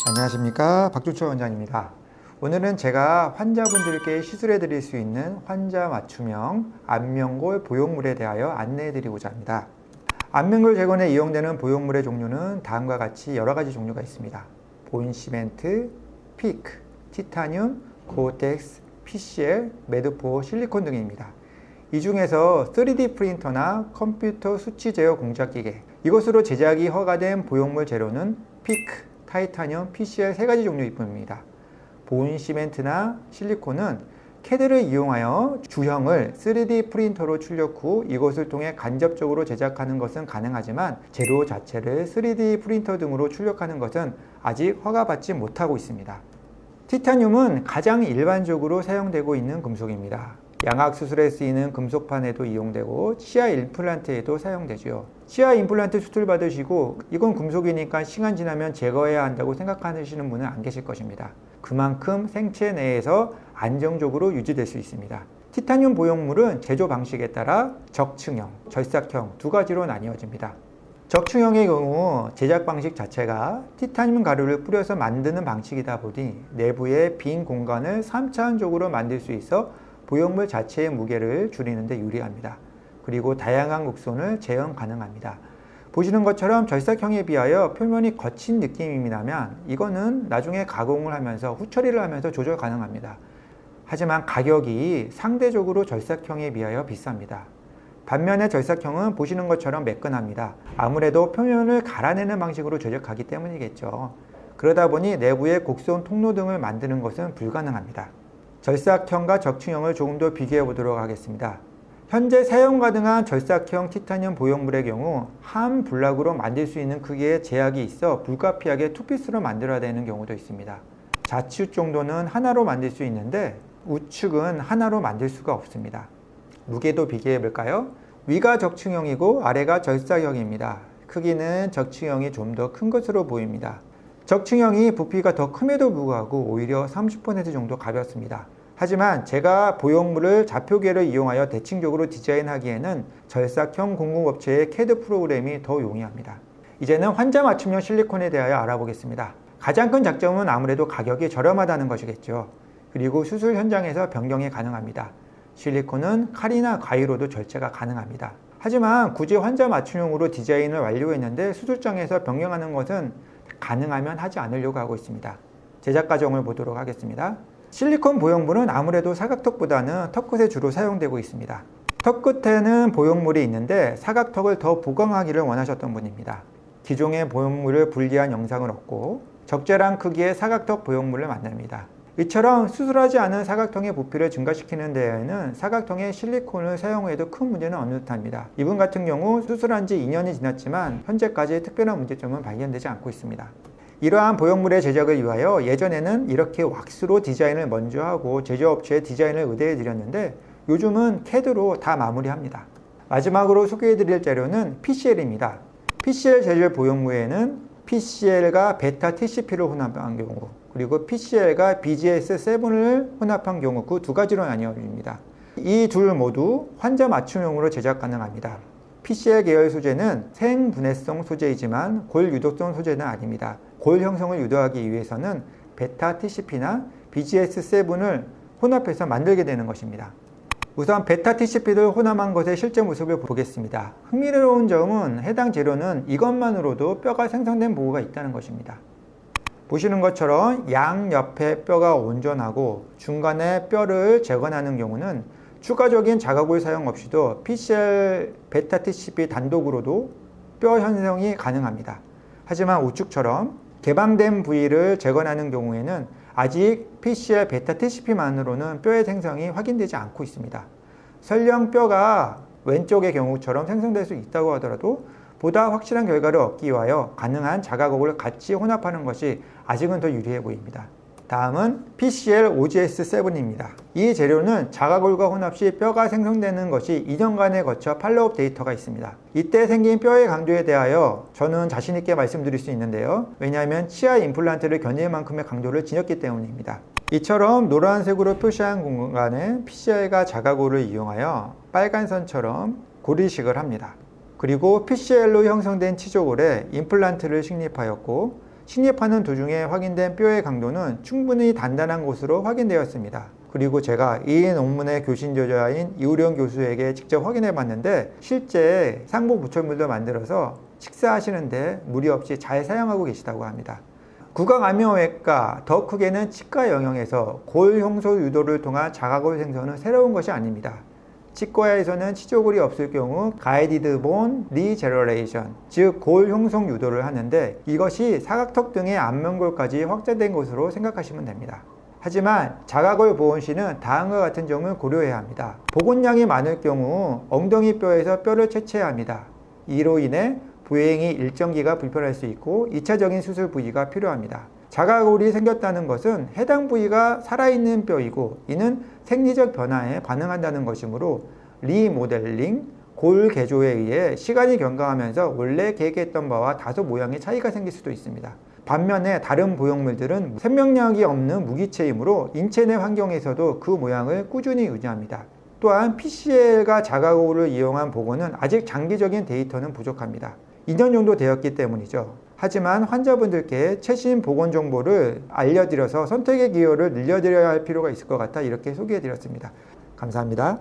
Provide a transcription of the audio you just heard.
안녕하십니까, 박준철 원장입니다. 오늘은 제가 환자분들께 시술해 드릴 수 있는 환자 맞춤형 안면골 보형물에 대하여 안내해 드리고자 합니다. 안면골 재건에 이용되는 보형물의 종류는 다음과 같이 여러 가지 종류가 있습니다. 본시멘트, 피크, 티타늄, 고텍스, PCL, 매드포, 실리콘 등입니다. 이 중에서 3D 프린터나 컴퓨터 수치 제어 공작 기계, 이것으로 제작이 허가된 보형물 재료는 피크, 타이타늄, PCL 세 가지 종류일 뿐입니다. 본시멘트나 실리콘은 CAD를 이용하여 주형을 3D 프린터로 출력 후 이것을 통해 간접적으로 제작하는 것은 가능하지만 재료 자체를 3D 프린터 등으로 출력하는 것은 아직 허가받지 못하고 있습니다. 티타늄은 가장 일반적으로 사용되고 있는 금속입니다. 양악 수술에 쓰이는 금속판에도 이용되고 치아 임플란트에도 사용되죠. 치아 임플란트 수술 받으시고 이건 금속이니까 시간 지나면 제거해야 한다고 생각하시는 분은 안 계실 것입니다. 그만큼 생체 내에서 안정적으로 유지될 수 있습니다. 티타늄 보형물은 제조 방식에 따라 적층형, 절삭형 두 가지로 나뉘어집니다. 적층형의 경우 제작 방식 자체가 티타늄 가루를 뿌려서 만드는 방식이다 보니 내부의 빈 공간을 3차원적으로 만들 수 있어 보형물 자체의 무게를 줄이는 데 유리합니다. 그리고 다양한 곡선을 재현 가능합니다. 보시는 것처럼 절삭형에 비하여 표면이 거친 느낌이 나면 이거는 나중에 가공을 하면서 후처리를 하면서 조절 가능합니다. 하지만 가격이 상대적으로 절삭형에 비하여 비쌉니다. 반면에 절삭형은 보시는 것처럼 매끈합니다. 아무래도 표면을 갈아내는 방식으로 제작하기 때문이겠죠. 그러다 보니 내부의 곡선 통로 등을 만드는 것은 불가능합니다. 절삭형과 적층형을 조금 더 비교해 보도록 하겠습니다. 현재 사용 가능한 절삭형 티타늄 보형물의 경우 한 블락으로 만들 수 있는 크기의 제약이 있어 불가피하게 투피스로 만들어야 되는 경우도 있습니다. 좌측 정도는 하나로 만들 수 있는데 우측은 하나로 만들 수가 없습니다. 무게도 비교해 볼까요? 위가 적층형이고 아래가 절삭형입니다. 크기는 적층형이 좀 더 큰 것으로 보입니다. 적층형이 부피가 더 큼에도 불구하고 오히려 30% 정도 가볍습니다. 하지만 제가 보형물을 좌표계를 이용하여 대칭적으로 디자인하기에는 절삭형 공급업체의 CAD 프로그램이 더 용이합니다. 이제는 환자 맞춤형 실리콘에 대하여 알아보겠습니다. 가장 큰 장점은 아무래도 가격이 저렴하다는 것이겠죠. 그리고 수술 현장에서 변경이 가능합니다. 실리콘은 칼이나 가위로도 절제가 가능합니다. 하지만 굳이 환자 맞춤형으로 디자인을 완료했는데 수술장에서 변경하는 것은 가능하면 하지 않으려고 하고 있습니다. 제작 과정을 보도록 하겠습니다. 실리콘 보형물은 아무래도 사각턱보다는 턱끝에 주로 사용되고 있습니다. 턱끝에는 보형물이 있는데 사각턱을 더 보강하기를 원하셨던 분입니다. 기존의 보형물을 분리한 영상을 얻고 적절한 크기의 사각턱 보형물을 만듭니다. 이처럼 수술하지 않은 사각턱의 부피를 증가시키는 데에는 사각턱에 실리콘을 사용해도 큰 문제는 없는 듯합니다. 이분 같은 경우 수술한 지 2년이 지났지만 현재까지 특별한 문제점은 발견되지 않고 있습니다. 이러한 보형물의 제작을 위하여 예전에는 이렇게 왁스로 디자인을 먼저 하고 제조업체에 디자인을 의뢰해 드렸는데 요즘은 CAD로 다 마무리합니다. 마지막으로 소개해 드릴 자료는 PCL입니다. PCL 재질 보형물에는 PCL과 베타 TCP를 혼합한 경우 그리고 PCL과 BGS7을 혼합한 경우 그 두 가지로 나뉘어집니다. 이 둘 모두 환자 맞춤형으로 제작 가능합니다. PCL 계열 소재는 생분해성 소재이지만 골 유독성 소재는 아닙니다. 골 형성을 유도하기 위해서는 베타 TCP나 BGS7을 혼합해서 만들게 되는 것입니다. 우선 베타 TCP를 혼합한 것의 실제 모습을 보겠습니다. 흥미로운 점은 해당 재료는 이것만으로도 뼈가 생성된 보고가 있다는 것입니다. 보시는 것처럼 양옆에 뼈가 온전하고 중간에 뼈를 재건하는 경우는 추가적인 자각골 사용 없이도 PCL 베타 TCP 단독으로도 뼈 형성이 가능합니다. 하지만 우측처럼 개방된 부위를 재건하는 경우에는 아직 PCL 베타 TCP만으로는 뼈의 생성이 확인되지 않고 있습니다. 설령 뼈가 왼쪽의 경우처럼 생성될 수 있다고 하더라도 보다 확실한 결과를 얻기 위하여 가능한 자가곡을 같이 혼합하는 것이 아직은 더 유리해 보입니다. 다음은 PCL OGS7입니다. 이 재료는 자가골과 혼합 시 뼈가 생성되는 것이 2년간에 거쳐 팔로우업 데이터가 있습니다. 이때 생긴 뼈의 강도에 대하여 저는 자신 있게 말씀드릴 수 있는데요. 왜냐하면 치아 임플란트를 견딜 만큼의 강도를 지녔기 때문입니다. 이처럼 노란색으로 표시한 공간에 PCL과 자가골을 이용하여 빨간 선처럼 고리식을 합니다. 그리고 PCL로 형성된 치조골에 임플란트를 식립하였고 침입하는 도중에 확인된 뼈의 강도는 충분히 단단한 것으로 확인되었습니다. 그리고 제가 이 논문의 교신 저자인 이우령 교수에게 직접 확인해 봤는데 실제 상부 부철물도 만들어서 식사하시는데 무리 없이 잘 사용하고 계시다고 합니다. 구강암명외과, 더 크게는 치과 영역에서 골형소 유도를 통한 자가골 생성은 새로운 것이 아닙니다. 치과에서는 치조골이 없을 경우 가이디드 본 리제너레이션, 즉 골 형성 유도를 하는데 이것이 사각턱 등의 안면골까지 확장된 것으로 생각하시면 됩니다. 하지만 자가골 보온 시는 다음과 같은 점을 고려해야 합니다. 복원량이 많을 경우 엉덩이 뼈에서 뼈를 채취해야 합니다. 이로 인해 보행이 일정 기간 불편할 수 있고 2차적인 수술 부위가 필요합니다. 자가골이 생겼다는 것은 해당 부위가 살아있는 뼈이고 이는 생리적 변화에 반응한다는 것이므로 리모델링, 골 개조에 의해 시간이 경과하면서 원래 계획했던 바와 다소 모양의 차이가 생길 수도 있습니다. 반면에 다른 보형물들은 생명력이 없는 무기체이므로 인체 내 환경에서도 그 모양을 꾸준히 유지합니다. 또한 PCL과 자가골을 이용한 복원은 아직 장기적인 데이터는 부족합니다. 2년 정도 되었기 때문이죠. 하지만 환자분들께 최신 보건 정보를 알려드려서 선택의 기회를 늘려드려야 할 필요가 있을 것 같아 이렇게 소개해드렸습니다. 감사합니다.